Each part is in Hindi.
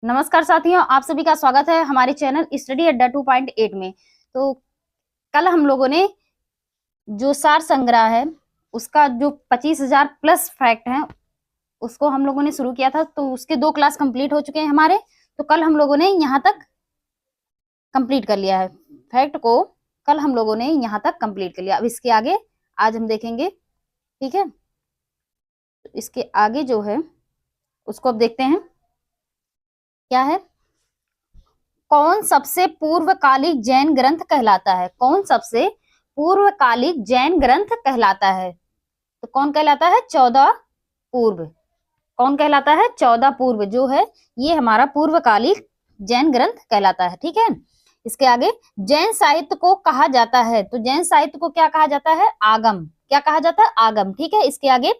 नमस्कार साथियों, आप सभी का स्वागत है हमारे चैनल स्टडी अड्डा 2.8 में। तो कल हम लोगों ने जो सार संग्रह है उसका जो 25,000 प्लस फैक्ट है उसको हम लोगों ने शुरू किया था। तो उसके 2 क्लास कंप्लीट हो चुके हैं हमारे। तो कल हम लोगों ने यहाँ तक कंप्लीट कर लिया है फैक्ट को। कल हम लोगों ने यहाँ तक कंप्लीट कर लिया। अब इसके आगे आज हम देखेंगे, ठीक है। तो इसके आगे जो है उसको अब देखते हैं क्या है। कौन सबसे पूर्वकालिक जैन ग्रंथ कहलाता है? कौन सबसे पूर्वकालिक जैन ग्रंथ कहलाता है? तो कौन कहलाता है? 14 पूर्व। कौन कहलाता है? 14 पूर्व जो है ये हमारा पूर्वकालिक जैन ग्रंथ कहलाता है, ठीक है। इसके आगे जैन साहित्य को कहा जाता है, तो जैन साहित्य को क्या कहा जाता है? आगम। क्या कहा जाता है? आगम, ठीक है। इसके आगे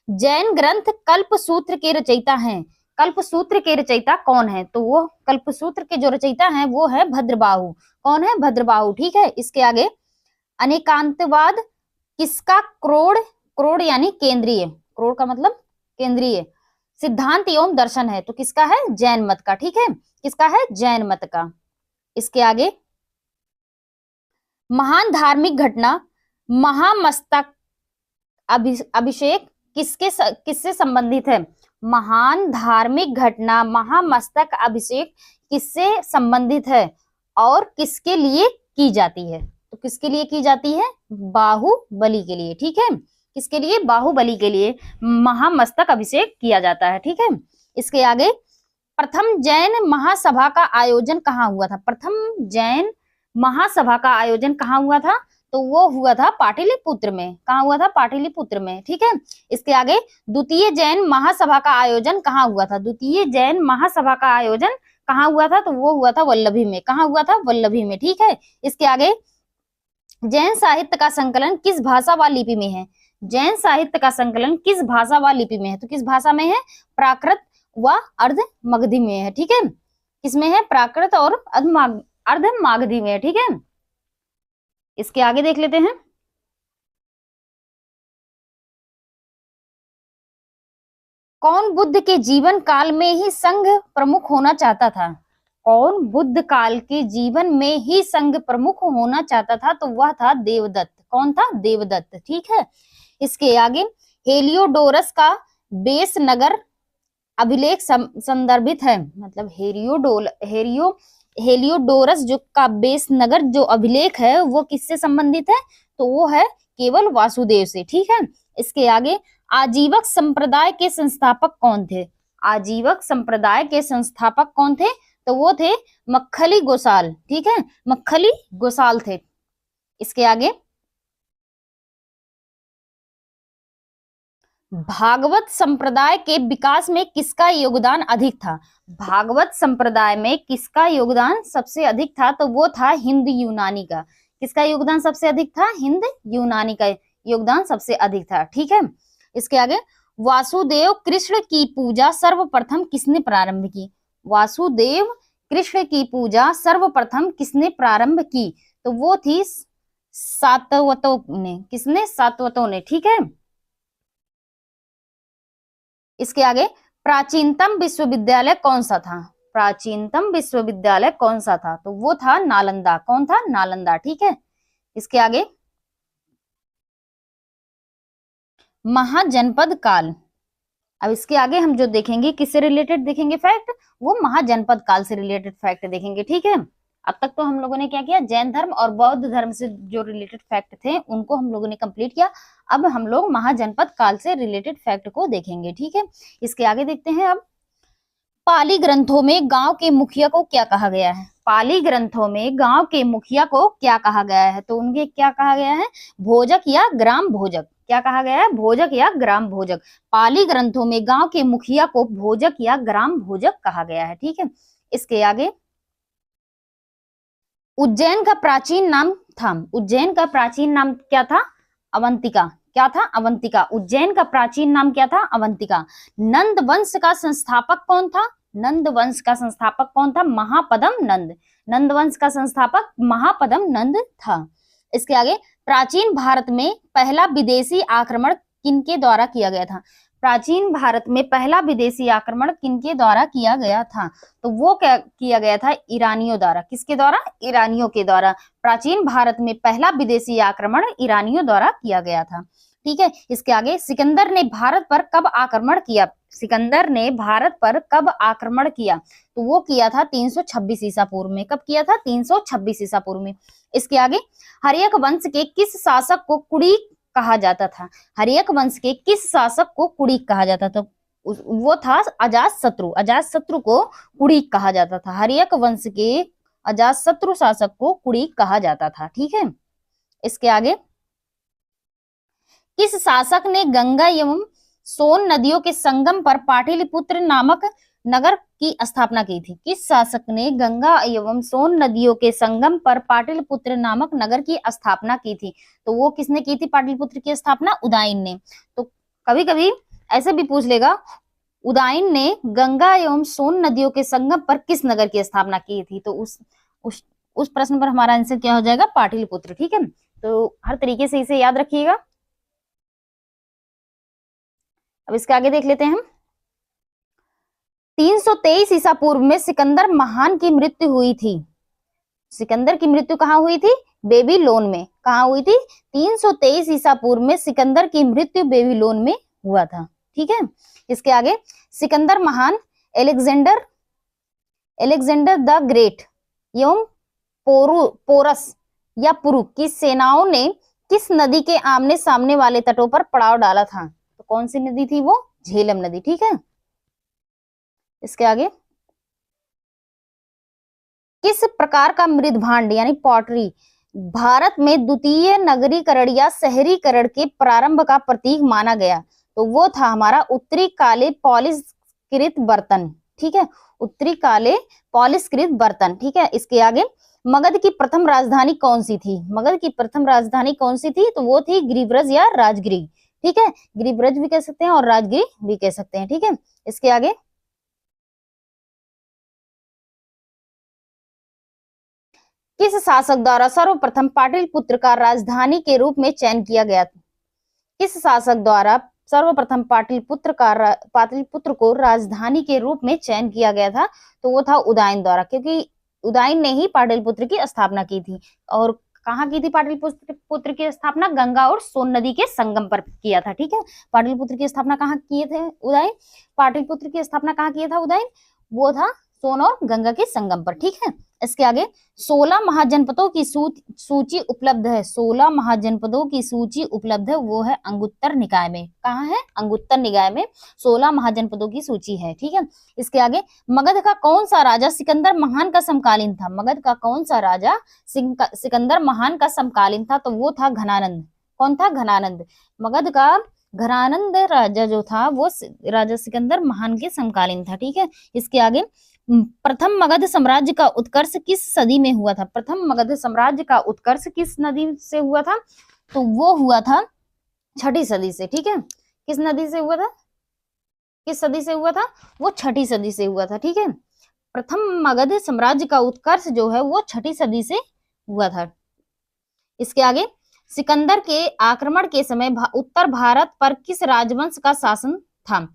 जैन ग्रंथ कल्पसूत्र के रचयिता हैं। कल्पसूत्र के रचयिता कौन है? तो वो कल्पसूत्र के जो रचयिता हैं वो है भद्रबाहु। कौन है? भद्रबाहु, ठीक है। इसके आगे अनेकांतवाद किसका क्रोड़, क्रोड़ यानी केंद्रीय, क्रोड़ का मतलब केंद्रीय सिद्धांत एवं दर्शन है? तो किसका है? जैन मत का, ठीक है। किसका है? जैन मत का। इसके आगे महान धार्मिक घटना महामस्तक अभिषेक किससे संबंधित है? महान धार्मिक घटना महामस्तक अभिषेक किससे संबंधित है और किसके लिए की जाती है? तो किसके लिए की जाती है? बाहुबली के लिए, ठीक है। किसके लिए? बाहुबली के लिए महामस्तक अभिषेक किया जाता है, ठीक है। इसके आगे प्रथम जैन महासभा का आयोजन कहाँ हुआ था? प्रथम जैन महासभा का आयोजन कहाँ हुआ था? तो वो हुआ था पाटलिपुत्र में। कहाँ हुआ था? पाटलिपुत्र में, ठीक है। इसके आगे द्वितीय जैन महासभा का आयोजन कहाँ हुआ था? द्वितीय जैन महासभा का आयोजन कहाँ हुआ था? तो वो हुआ था वल्लभी में। कहाँ हुआ था? वल्लभी में, ठीक है। इसके आगे जैन साहित्य का संकलन किस भाषा व लिपि में है? जैन साहित्य का संकलन किस भाषा व लिपि में है? तो किस भाषा में है? प्राकृत व अर्ध मगधी में है, ठीक है। किसमें है? प्राकृत और अर्ध मागधी में है, ठीक है। इसके आगे देख लेते हैं। कौन बुद्ध के जीवन काल में ही संघ प्रमुख होना चाहता था? कौन बुद्ध काल के जीवन में ही संघ प्रमुख होना चाहता था? तो वह था देवदत्त। कौन था? देवदत्त, ठीक है। इसके आगे हेलियोडोरस का बेस नगर अभिलेख संदर्भित है, मतलब हेलियोडोरस जो का बेस नगर जो अभिलेख है वो किससे संबंधित है? तो वो है केवल वासुदेव से, ठीक है। इसके आगे आजीवक संप्रदाय के संस्थापक कौन थे? आजीवक संप्रदाय के संस्थापक कौन थे? तो वो थे मक्खली गोसाल, ठीक है। मक्खली गोसाल थे। इसके आगे भागवत संप्रदाय के विकास में किसका योगदान अधिक था? भागवत संप्रदाय में किसका योगदान सबसे अधिक था? तो वो था हिंद यूनानी का। किसका योगदान सबसे अधिक था? हिंद यूनानी का योगदान सबसे अधिक था, ठीक है। इसके आगे वासुदेव कृष्ण की पूजा सर्वप्रथम किसने प्रारंभ की? वासुदेव कृष्ण की पूजा सर्वप्रथम किसने प्रारंभ की? तो वो थी सातवतों ने। किसने? सातवतों ने, ठीक है। इसके आगे प्राचीनतम विश्वविद्यालय कौन सा था? प्राचीनतम विश्वविद्यालय कौन सा था? तो वो था नालंदा। कौन था? नालंदा, ठीक है। इसके आगे महाजनपद काल। अब इसके आगे हम जो देखेंगे किससे रिलेटेड देखेंगे फैक्ट? वो महाजनपद काल से रिलेटेड फैक्ट देखेंगे, ठीक है। अब तक तो हम लोगों ने क्या किया? जैन धर्म और बौद्ध धर्म से जो रिलेटेड फैक्ट थे उनको हम लोगों ने कंप्लीट किया। अब हम लोग महाजनपद काल से रिलेटेड फैक्ट को देखेंगे, ठीक है। इसके आगे देखते हैं। अब पाली ग्रंथों में गांव के मुखिया को क्या कहा गया है? पाली ग्रंथों में गांव के मुखिया को क्या कहा गया है? तो उनके क्या कहा गया है? भोजक या ग्राम भोजक। क्या कहा गया है? भोजक या ग्राम भोजक। पाली ग्रंथों में गांव के मुखिया को भोजक या ग्राम भोजक कहा गया है, ठीक है। इसके आगे उज्जैन का प्राचीन नाम था। उज्जैन का प्राचीन नाम क्या था? अवंतिका। क्या था? अवंतिका। उज्जैन का प्राचीन नाम क्या था? अवंतिका। नंद वंश का संस्थापक कौन था? नंद वंश का संस्थापक कौन था? महापदम नंद। नंद वंश का संस्थापक महापदम नंद था। इसके आगे प्राचीन भारत में पहला विदेशी आक्रमण किनके द्वारा किया गया था? प्राचीन भारत में पहला विदेशी आक्रमण किनके द्वारा किया गया था? तो वो क्या किया गया था? ईरानियों द्वारा। किसके द्वारा? ईरानियों के द्वारा। प्राचीन भारत में पहला विदेशी आक्रमण ईरानियों द्वारा किया गया था। ठीक है, इसके आगे, सिकंदर ने भारत पर कब आक्रमण किया? सिकंदर ने भारत पर कब आक्रमण किया? तो वो किया था 326 ईसा पूर्व में। कब किया था? 326 ईसा पूर्व में। इसके आगे, हर्यक वंश के किस शासक को कुड़ीक कहा जाता था? हर्यक वंश के किस शासक को कुड़ीक कहा जाता था? वो था अजातशत्रु। अजातशत्रु को कुड़ीक कहा जाता था। हर्यक वंश के अजातशत्रु शासक को कुड़ीक कहा जाता था। ठीक है, इसके आगे, किस शासक ने गंगा एवं सोन नदियों के संगम पर पाटलिपुत्र नामक नगर की स्थापना की थी? किस शासक ने गंगा एवं सोन नदियों के संगम पर पाटलिपुत्र नामक नगर की स्थापना की थी? तो वो किसने की थी पाटलिपुत्र की स्थापना? उदयन ने। तो कभी कभी ऐसे भी पूछ लेगा, उदयन ने गंगा एवं सोन नदियों के संगम पर किस नगर की स्थापना की थी? तो उस प्रश्न पर हमारा आंसर क्या हो जाएगा? पाटलिपुत्र। ठीक है, तो हर तरीके से इसे याद रखिएगा। अब इसके आगे देख लेते हैं हम। 323 ईसा पूर्व में सिकंदर महान की मृत्यु हुई थी। सिकंदर की मृत्यु कहाँ हुई थी? बेबीलोन में। कहाँ हुई थी? 323 ईसा पूर्व में सिकंदर की मृत्यु बेबीलोन में हुआ था। ठीक है, इसके आगे, सिकंदर महान, एलेक्जेंडर द ग्रेट एवं पोरस या पुरु की सेनाओं ने किस नदी के आमने सामने वाले तटों पर पड़ाव डाला था? तो कौन सी नदी थी वो? झेलम नदी। ठीक है, इसके आगे, किस प्रकार का मृदभांड यानी पॉटरी भारत में द्वितीय नगरीकरण या शहरीकरण के प्रारंभ का प्रतीक माना गया? तो वो था हमारा उत्तरी काले पॉलिशकृत बर्तन। ठीक है, उत्तरी काले पॉलिशकृत बर्तन। ठीक है, इसके आगे, मगध की प्रथम राजधानी कौन सी थी? मगध की प्रथम राजधानी कौन सी थी? तो वो थी गिरिब्रज या राजगिरी। ठीक है, गिरिब्रज भी कह सकते हैं और राजगिरी भी कह सकते हैं। ठीक है, इसके आगे, किस शासक द्वारा सर्वप्रथम पाटलिपुत्र का राजधानी के रूप में चयन किया गया? किस शासक द्वारा सर्वप्रथम पाटलिपुत्र को राजधानी के रूप में चयन किया गया था? तो वो था उदयन द्वारा, क्योंकि उदयन ने ही पाटलिपुत्र की स्थापना की थी। और कहाँ की थी पाटलिपुत्र की स्थापना? गंगा और सोन नदी के संगम पर किया था। ठीक है, पाटलिपुत्र की स्थापना कहाँ किए थे उदयन? पाटलिपुत्र की स्थापना कहाँ किया था उदयन? वो था सोन और गंगा के संगम पर। ठीक है, इसके आगे, 16 महाजनपदों की सूची उपलब्ध है। 16 महाजनपदों की सूची उपलब्ध है, वो है अंगुत्तर निकाय में। कहाँ है? अंगुत्तर निकाय में 16 महाजनपदों की सूची है। ठीक है, इसके आगे, मगध का कौन सा राजा सिकंदर महान का समकालीन था? मगध का कौन सा राजा सिकंदर महान का समकालीन था? तो वो था घनानंद। कौन था? घनानंद। मगध का घनानंद राजा जो था वो राजा सिकंदर महान के समकालीन था। ठीक है, इसके आगे, प्रथम मगध साम्राज्य का उत्कर्ष किस सदी में हुआ था? प्रथम मगध साम्राज्य का उत्कर्ष किस नदी से हुआ था? तो वो हुआ था 6ठी सदी से। ठीक है, किस नदी से हुआ था? किस सदी से हुआ था? वो 6ठी सदी से हुआ था। ठीक है, प्रथम मगध साम्राज्य का उत्कर्ष जो है वो 6ठी सदी से हुआ था। इसके आगे, सिकंदर के आक्रमण के समय उत्तर भारत पर किस राजवंश का शासन था?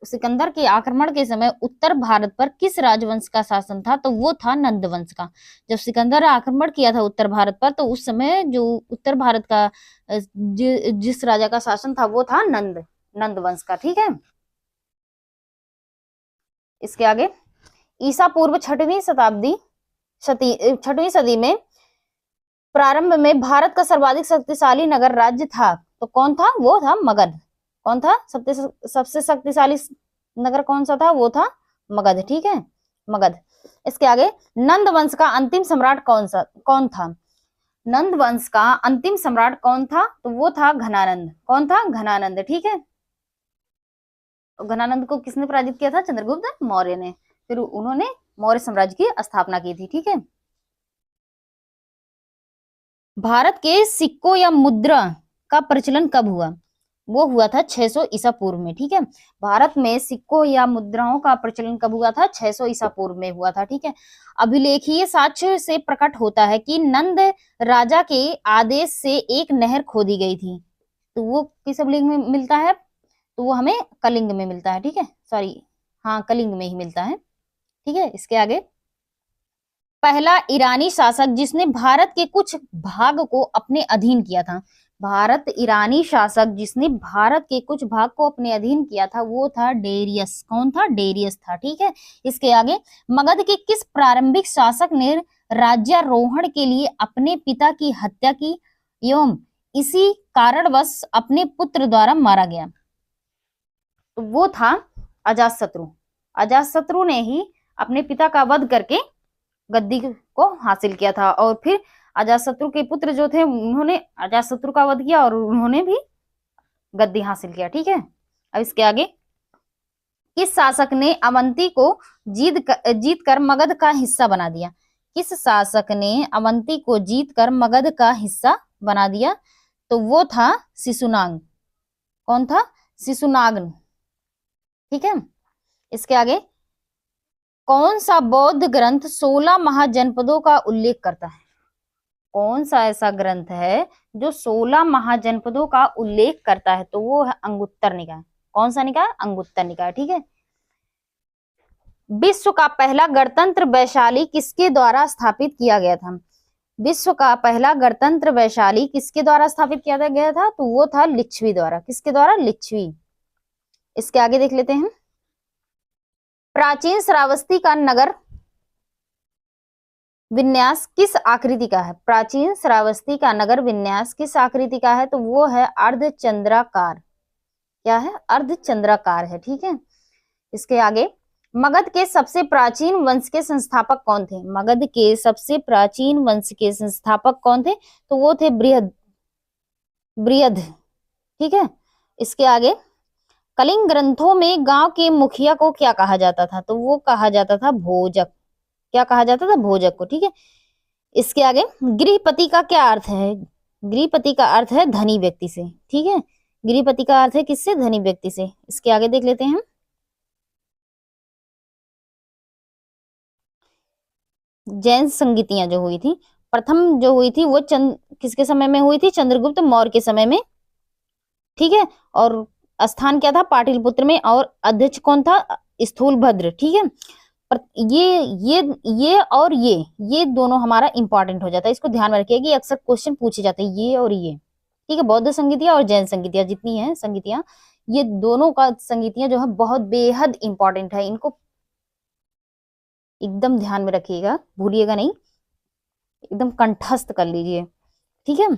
सिकंदर के आक्रमण के समय उत्तर भारत पर किस राजवंश का शासन था? तो वो था नंद वंश का। जब सिकंदर आक्रमण किया था उत्तर भारत पर, तो उस समय जो उत्तर भारत का जिस राजा का शासन था वो था नंद वंश का। ठीक है, इसके आगे, ईसा पूर्व 6वीं सदी में प्रारंभ में भारत का सर्वाधिक शक्तिशाली नगर राज्य था। तो कौन था? वो था मगध। कौन था? सबसे शक्तिशाली नगर कौन सा था? वो था मगध। ठीक है, मगध। इसके आगे, नंद वंश का अंतिम सम्राट कौन था? नंद वंश का अंतिम सम्राट कौन था? तो वो था घनानंद। कौन था? घनानंद। ठीक है, घनानंद को किसने पराजित किया था? चंद्रगुप्त मौर्य ने। फिर उन्होंने मौर्य साम्राज्य की स्थापना की थी। ठीक है, भारत के सिक्कों या मुद्रा का प्रचलन कब हुआ? वो हुआ था 600 ईसा पूर्व में। ठीक है, भारत में सिक्कों या मुद्राओं का प्रचलन कब हुआ था? 600 ईसा पूर्व में हुआ था। ठीक है, अभिलेखीय साक्ष्य से प्रकट होता है कि नंद राजा के आदेश से एक नहर खोदी गई थी। तो वो किस अभिलेख में मिलता है? तो वो हमें कलिंग में मिलता है, ठीक है, सॉरी, हाँ कलिंग में ही मिलता है, ठीक है। इसके आगे, पहला ईरानी शासक जिसने भारत के कुछ भाग को अपने अधीन किया था। भारत ईरानी शासक जिसने भारत के कुछ भाग को अपने अधीन किया था वो था डेरियस। कौन था? डेरियस था, ठीक है। इसके आगे, मगध के किस प्रारंभिक शासक ने राज्यारोहण के लिए अपने पिता की हत्या की एवं इसी कारणवश अपने पुत्र द्वारा मारा गया? तो वो था अजातशत्रु। अजातशत्रु ने ही अपने पिता का वध करके गद्दी को हासिल किया था, और फिर अजातशत्रु के पुत्र जो थे उन्होंने अजातशत्रु का वध किया और उन्होंने भी गद्दी हासिल किया, ठीक है। अब इसके आगे, किस शासक ने अवंती को जीत कर मगध का हिस्सा बना दिया? किस शासक ने अवंती को जीत कर मगध का हिस्सा बना दिया? तो वो था शिशुनाग। कौन था? शिशुनाग, ठीक है। इसके आगे, कौन सा बौद्ध ग्रंथ 16 महाजनपदों का उल्लेख करता है? कौन सा ऐसा ग्रंथ है जो 16 महाजनपदों का उल्लेख करता है? तो वो है अंगुत्तर निकाय। कौन सा निकाय? अंगुत्तर निकाय, ठीक है। विश्व का पहला गणतंत्र वैशाली किसके द्वारा स्थापित किया गया था? विश्व का पहला गणतंत्र वैशाली किसके द्वारा स्थापित किया गया था? तो वो था लिच्छवी द्वारा। किसके द्वारा? लिच्छवी। इसके आगे देख लेते हैं, प्राचीन श्रावस्ती का नगर विन्यास किस आकृति का है? प्राचीन श्रावस्ती का नगर विन्यास किस आकृति का है? तो वो है अर्धचंद्राकार। क्या है? अर्धचंद्राकार है, ठीक है। इसके आगे, मगध के सबसे प्राचीन वंश के संस्थापक कौन थे? मगध के सबसे प्राचीन वंश के संस्थापक कौन थे? तो वो थे बृहद, ठीक है। इसके आगे, कलिंग ग्रंथों में गांव के मुखिया को क्या कहा जाता था? तो वो कहा जाता था भोजक। क्या कहा जाता था? भोजक को, ठीक है। इसके आगे, गृहपति का क्या अर्थ है? गृहपति का अर्थ है धनी व्यक्ति से, ठीक है। गृहपति का अर्थ है किससे? धनी व्यक्ति से। इसके आगे देख लेते हैं, जैन संगीतियां जो हुई थी, प्रथम जो हुई थी वो किसके समय में हुई थी? चंद्रगुप्त मौर्य के समय में, ठीक है। और स्थान क्या था? पाटलिपुत्र में। और अध्यक्ष कौन था? स्थूलभद्र, ठीक है। पर ये और ये दोनों हमारा इंपॉर्टेंट हो जाता है, इसको ध्यान में रखिएगा, ये अक्सर क्वेश्चन पूछे जाते हैं, ये और ये, ठीक है। बौद्ध संगीतियां और जैन संगीतियां जितनी हैं संगीतियां, ये दोनों का संगीतियां जो है बहुत बेहद इंपॉर्टेंट है, इनको एकदम ध्यान में रखिएगा, भूलिएगा नहीं, एकदम कंठस्थ कर लीजिए, ठीक है।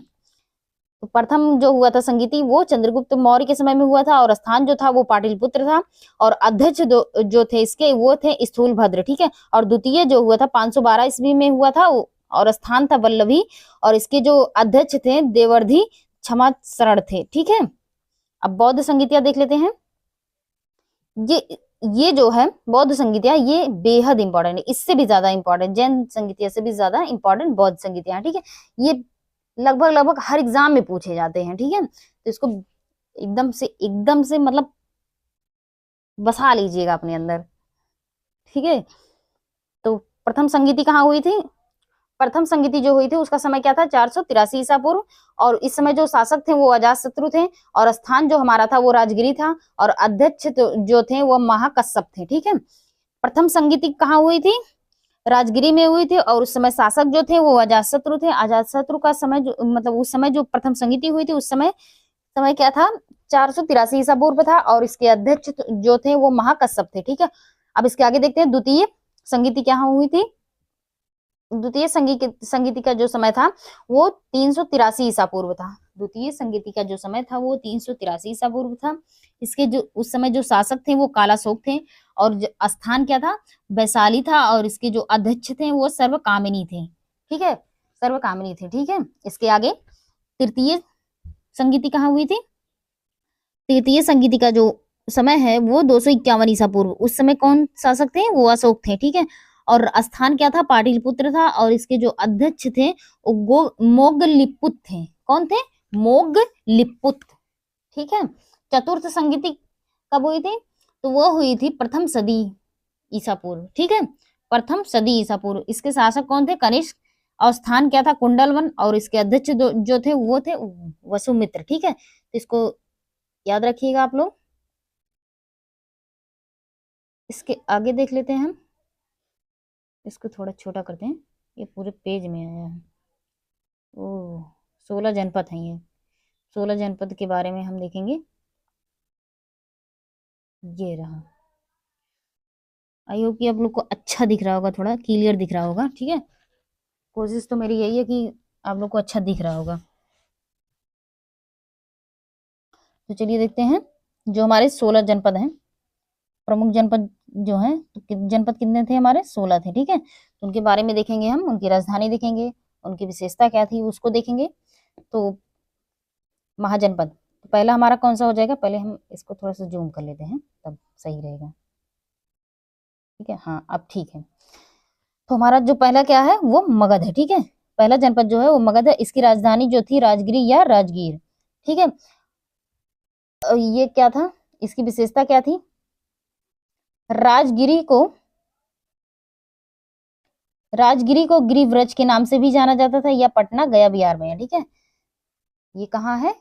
तो प्रथम जो हुआ था संगीति वो चंद्रगुप्त मौर्य के समय में हुआ था, और स्थान जो था वो पाटलिपुत्र था, और अध्यक्ष जो थे इसके वो थे स्थूलभद्र, ठीक है। और द्वितीय जो हुआ था 512 ईस्वी में हुआ था, और स्थान था वल्लभी, और इसके जो अध्यक्ष थे देवर्धि क्षमा शरण थे, ठीक है। अब बौद्ध संगीतियां देख लेते हैं। ये जो है बौद्ध संगीतियां ये बेहद इंपॉर्टेंट है, इससे भी ज्यादा इंपॉर्टेंट, जैन संगीतियां से भी ज्यादा इंपॉर्टेंट बौद्ध संगीतियां, ठीक है। ये लगभग हर एग्जाम में पूछे जाते हैं, ठीक है। तो इसको एकदम से मतलब बसा लीजिएगा अपने अंदर, ठीक है। तो प्रथम संगीति कहाँ हुई थी? प्रथम संगीति जो हुई थी उसका समय क्या था? 483 ईसा पूर्व, और इस समय जो शासक थे वो अजातशत्रु थे, और स्थान जो हमारा था वो राजगिरी था, और अध्यक्ष जो थे वो महाकश्यप थे, ठीक है। प्रथम संगीति कहाँ हुई थी? राजगिरी में हुई थी, और उस समय शासक जो थे वो अजातशत्रु थे। अजातशत्रु का समय जो मतलब उस समय जो प्रथम संगीति हुई थी उस समय क्या था? 483 ईसा पूर्व था, और इसके अध्यक्ष जो थे वो महाकश्यप थे, ठीक है। अब इसके आगे देखते हैं द्वितीय संगीति क्या हुई थी। द्वितीय संगीति का जो समय था वो 383 ईसा पूर्व था। द्वितीय संगीति का जो समय था वो 383 ईसा पूर्व था। इसके जो उस समय जो शासक थे वो कालाशोक थे, और स्थान क्या था? वैशाली था, और इसके जो अध्यक्ष थे वो सर्वकामिनी थे, ठीक है, सर्वकामिनी थे, ठीक है। इसके आगे तृतीय संगीति कहाँ हुई थी? तृतीय संगीति का जो समय है वो 251 ईसा पूर्व, उस समय कौन शासक थे? वो अशोक थे, ठीक है। और स्थान क्या था? पाटलिपुत्र था, और इसके जो अध्यक्ष थे वो मोगलिपुत थे। कौन थे? मोगलिपुत, ठीक है। चतुर्थ संगीति कब हुई थी? तो वो हुई थी प्रथम सदी ईसा पूर्व, ठीक है, प्रथम सदी ईसा पूर्व। इसके शासक कौन थे? कनिष्क, और स्थान क्या था? कुंडलवन, और इसके अध्यक्ष जो थे वो थे वसुमित्र, ठीक है। तो इसको याद रखिएगा आप लोग। इसके आगे देख लेते हैं हम, इसको थोड़ा छोटा करते हैं, ये पूरे पेज में आया है। ओ 16 जनपद हैं ये, 16 जनपद के बारे में हम देखेंगे। ये रहा, आई होप कि आप लोग को अच्छा दिख रहा होगा, थोड़ा क्लियर दिख रहा होगा, ठीक है। कोशिश तो मेरी यही है कि आप लोग को अच्छा दिख रहा होगा। तो चलिए देखते हैं, जो हमारे 16 जनपद हैं, प्रमुख जनपद जो हैं, तो जनपद कितने थे हमारे? 16 थे, ठीक है। तो उनके बारे में देखेंगे हम, उनकी राजधानी देखेंगे, उनकी विशेषता क्या थी उसको देखेंगे। तो महाजनपद, तो पहला हमारा कौन सा हो जाएगा? पहले हम इसको थोड़ा सा जूम कर लेते हैं, तब सही रहेगा, ठीक है। हाँ अब ठीक है। तो हमारा जो पहला क्या है वो मगध है, ठीक है। पहला जनपद जो है वो मगध है। इसकी राजधानी जो थी राजगिरी या राजगीर, ठीक है। ये क्या था, इसकी विशेषता क्या थी? राजगिरी को गिरिव्रज के नाम से भी जाना जाता था। यह पटना गया बिहार में है, ठीक है। ये कहाँ है?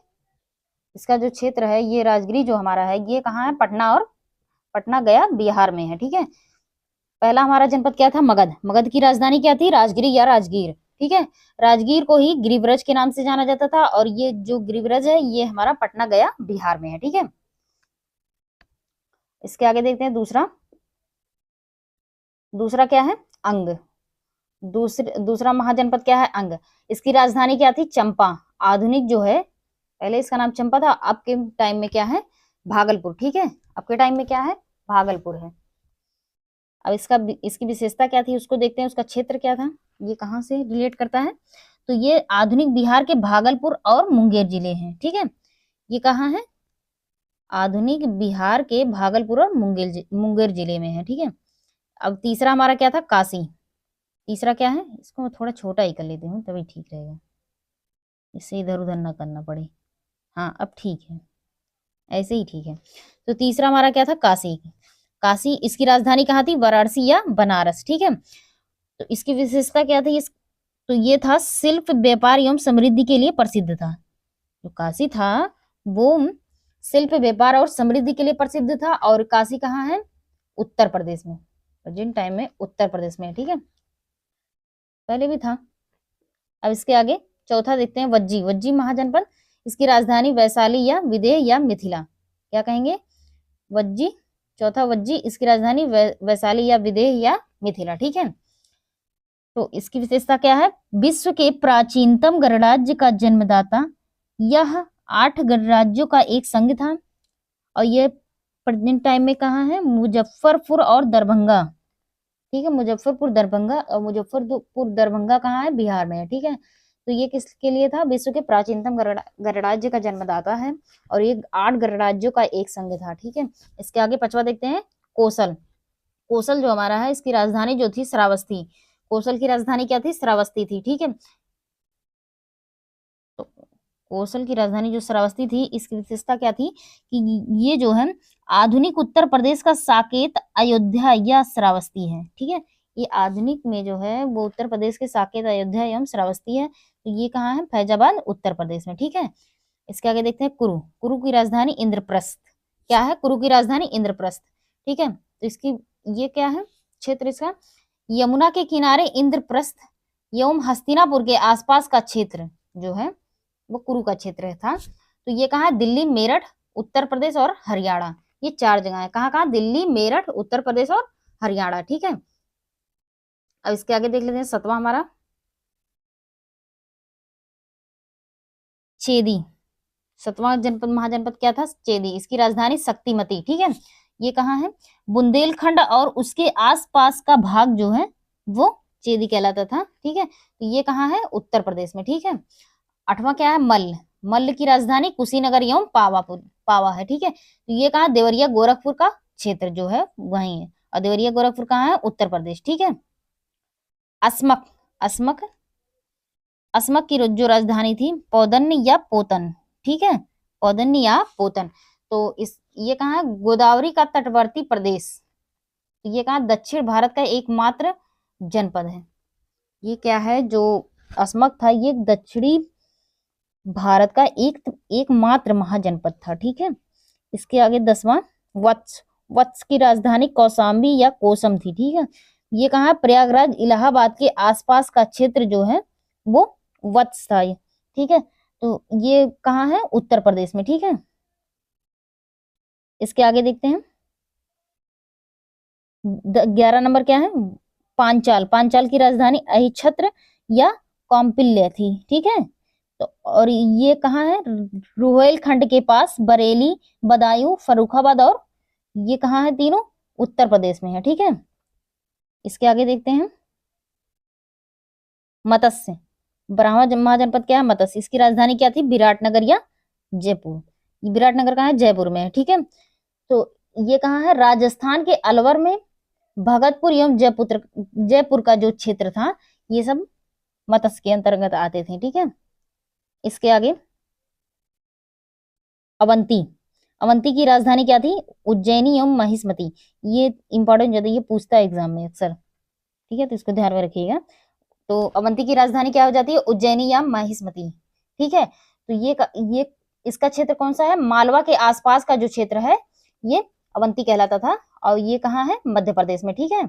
इसका जो क्षेत्र है ये राजगिरी जो हमारा है ये कहाँ है? पटना और पटना गया बिहार में है, ठीक है। पहला हमारा जनपद क्या था? मगध। मगध की राजधानी क्या थी? राजगिरी या राजगीर, ठीक है। राजगीर को ही गिरिव्रज के नाम से जाना जाता था, और ये जो गिरिव्रज है ये हमारा पटना गया बिहार में है, ठीक है। इसके आगे देखते हैं दूसरा क्या है? अंग। दूसरा महाजनपद क्या है? अंग। इसकी राजधानी क्या थी? चंपा। आधुनिक जो है, पहले इसका नाम चंपा था, अब के टाइम में क्या है? भागलपुर, ठीक है। अब के टाइम में क्या है? भागलपुर है। अब इसकी विशेषता क्या थी उसको देखते हैं। उसका क्षेत्र क्या था, ये कहाँ से रिलेट करता है? तो ये आधुनिक बिहार के भागलपुर और मुंगेर जिले हैं, ठीक है। ये कहाँ है? आधुनिक बिहार के भागलपुर और मुंगेर जिले में है, ठीक है। अब तीसरा हमारा क्या था? काशी। तीसरा क्या है? इसको मैं थोड़ा छोटा ही कर लेती हूँ तभी ठीक रहेगा, इससे इधर उधर ना करना पड़े। हाँ अब ठीक है, ऐसे ही ठीक है। तो तीसरा हमारा क्या था? काशी। काशी, इसकी राजधानी कहाँ थी? वाराणसी या बनारस, ठीक है। तो इसकी विशेषता क्या थी? तो ये था शिल्प, व्यापार एवं समृद्धि के लिए प्रसिद्ध था। जो काशी था वो शिल्प, व्यापार और समृद्धि के लिए प्रसिद्ध था। और काशी कहाँ है? उत्तर प्रदेश में, प्रेजेंट टाइम में उत्तर प्रदेश में, ठीक है। पहले भी था। अब इसके आगे चौथा देखते हैं, वज्जी। वज्जी महाजनपद। इसकी राजधानी वैशाली या विदेह या मिथिला, क्या कहेंगे? वज्जी, चौथा वज्जी, इसकी राजधानी वैशाली या विदेह या मिथिला, ठीक है। तो इसकी विशेषता क्या है? विश्व के प्राचीनतम गणराज्य का जन्मदाता। यह 8 गणराज्यों का एक संघ था, और ये प्रेजेंट टाइम में कहाँ है? मुजफ्फरपुर और दरभंगा, ठीक है। मुजफ्फरपुर दरभंगा, और मुजफ्फरपुर दरभंगा कहाँ है? बिहार में है, ठीक है। तो ये किसके लिए था? विश्व के प्राचीनतम गणराज्य का जन्मदाता है, और ये 8 गणराज्यों का एक संघ था, ठीक है। इसके आगे पांचवा देखते हैं, कौशल। कौशल जो हमारा है, इसकी राजधानी जो थी श्रावस्ती। कौशल की राजधानी क्या थी? श्रावस्ती थी, ठीक है। तो कौशल की राजधानी जो श्रावस्ती थी, इसकी विशेषता क्या थी? कि ये जो है आधुनिक उत्तर प्रदेश का साकेत, अयोध्या या श्रावस्ती है, ठीक है। ये आधुनिक में जो है वो उत्तर प्रदेश के साकेत, अयोध्या एवं श्रावस्ती है। तो ये कहाँ है? फैजाबाद, उत्तर प्रदेश में, ठीक है। इसके आगे देखते हैं कुरु। कुरु की राजधानी इंद्रप्रस्थ। क्या है? कुरु की राजधानी इंद्रप्रस्थ, ठीक है। तो इसकी ये क्या है क्षेत्र? इसका यमुना के किनारे इंद्रप्रस्थ एवं हस्तिनापुर के आसपास का क्षेत्र जो है वो कुरु का क्षेत्र था। तो ये कहाँ है? दिल्ली, मेरठ, उत्तर प्रदेश और हरियाणा, ये 4 जगह है। कहाँ कहाँ? दिल्ली, मेरठ, उत्तर प्रदेश और हरियाणा, ठीक है। अब इसके आगे देख लेते हैं सातवां हमारा, चेदी। सातवां जनपद महाजनपद क्या था? चेदी। इसकी राजधानी शक्तिमती, ठीक है। ये कहाँ है? बुंदेलखंड और उसके आसपास का भाग जो है वो चेदी कहलाता था, ठीक है। तो ये कहाँ है? उत्तर प्रदेश में, ठीक है। आठवां क्या है? मल्ल। मल्ल की राजधानी कुशीनगर एवं पावा है, ठीक है। तो ये कहाँ? देवरिया गोरखपुर का क्षेत्र जो है वही है, और देवरिया गोरखपुर कहाँ है? उत्तर प्रदेश, ठीक है। अस्मक। अस्मक अस्मक की जो राजधानी थी पौधन्य या पोतन, ठीक है। पौधन्य या पोतन। तो ये कहाँ है? गोदावरी का तटवर्ती प्रदेश। तो ये कहाँ? दक्षिण भारत का एकमात्र जनपद है। ये क्या है जो अस्मक था? ये दक्षिणी भारत का एकमात्र महाजनपद था, ठीक है। इसके आगे 10वां वत्स। वत्स की राजधानी कौशाम्बी या कोसम थी। ठीक है, ये कहाँ है? प्रयागराज इलाहाबाद के आसपास का क्षेत्र जो है वो वत्स था। ठीक है, तो ये कहाँ है? उत्तर प्रदेश में। ठीक है, इसके आगे देखते हैं। 11 नंबर क्या है? पांचाल। पांचाल की राजधानी अहिच्छत्र या कौंपिल्य थी। ठीक है, तो और ये कहाँ है? रुहेलखंड के पास बरेली, बदायूं, फर्रुखाबाद, और ये कहाँ है? तीनों उत्तर प्रदेश में है। ठीक है, इसके आगे देखते हैं। मत्स्य। ब्राह्मण महाजनपद क्या है? मत्स्य। इसकी राजधानी क्या थी? विराटनगर या जयपुर। विराटनगर कहाँ है? जयपुर में है। ठीक है, तो ये कहाँ है? राजस्थान के अलवर में भगतपुर एवं जयपुर का जो क्षेत्र था, ये सब मत्स्य के अंतर्गत आते थे। ठीक है, इसके आगे अवंती। अवंती की राजधानी क्या थी? उज्जैनी एवं महिष्मती। ये इंपॉर्टेंट ज्यादा, ये पूछता है एग्जाम में अक्सर। ठीक है, तो इसको ध्यान में रखिएगा। तो अवंती की राजधानी क्या हो जाती है? उज्जैनी या महिष्मती। ठीक है, तो ये इसका क्षेत्र कौन सा है? मालवा के आसपास का जो क्षेत्र है ये अवंती कहलाता था, और ये कहाँ है? मध्य प्रदेश में। ठीक है,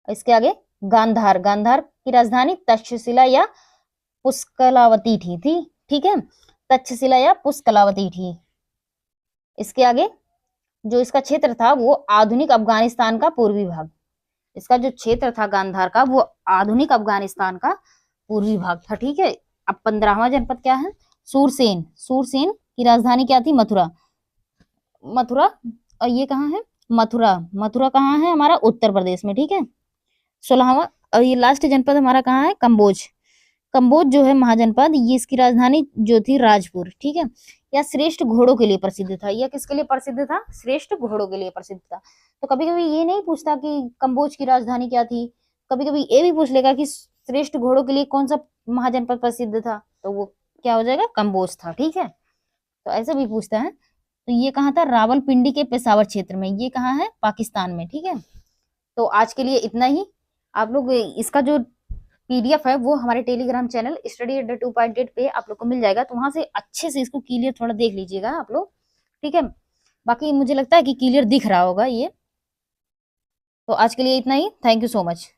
इसके आगे गांधार। गांधार की राजधानी तक्षशिला या पुष्कलावती थी। ठीक है, तक्षशिला या पुष्कलावती थी। इसके आगे जो इसका क्षेत्र था वो आधुनिक अफगानिस्तान का पूर्वी भाग। इसका जो क्षेत्र था गांधार का वो आधुनिक अफगानिस्तान का पूर्वी भाग था। ठीक है, अब 15वां जनपद क्या है? सूरसेन। सूरसेन की राजधानी क्या थी? मथुरा। मथुरा, और ये कहाँ है? मथुरा। मथुरा कहाँ है? हमारा उत्तर प्रदेश में। ठीक है, 16वां और ये लास्ट जनपद हमारा कहाँ है? कंबोज। कंबोज जो है महाजनपद, ये इसकी राजधानी जो थी राजपुर। ठीक है, यह श्रेष्ठ घोड़ों के लिए प्रसिद्ध था। यह किसके लिए प्रसिद्ध था? श्रेष्ठ घोड़ों के लिए प्रसिद्ध था। तो कभी कभी ये नहीं पूछता कि कंबोज की राजधानी क्या थी, कभी कभी ये भी पूछ लेगा कि श्रेष्ठ घोड़ों के लिए कौन सा महाजनपद प्रसिद्ध था, तो वो क्या हो जाएगा? कंबोज था। ठीक है, तो ऐसे भी पूछता है। तो ये कहाँ था? रावलपिंडी के पेशावर क्षेत्र में। ये कहाँ है? पाकिस्तान में। ठीक है, तो आज के लिए इतना ही। आप लोग इसका जो पीडीएफ है वो हमारे टेलीग्राम चैनल स्टडी अड्डा 2.8 पे आप लोग को मिल जाएगा, तो वहां से अच्छे से इसको क्लियर थोड़ा देख लीजिएगा आप लोग। ठीक है, बाकी मुझे लगता है कि क्लियर दिख रहा होगा ये। तो आज के लिए इतना ही। Thank you so much.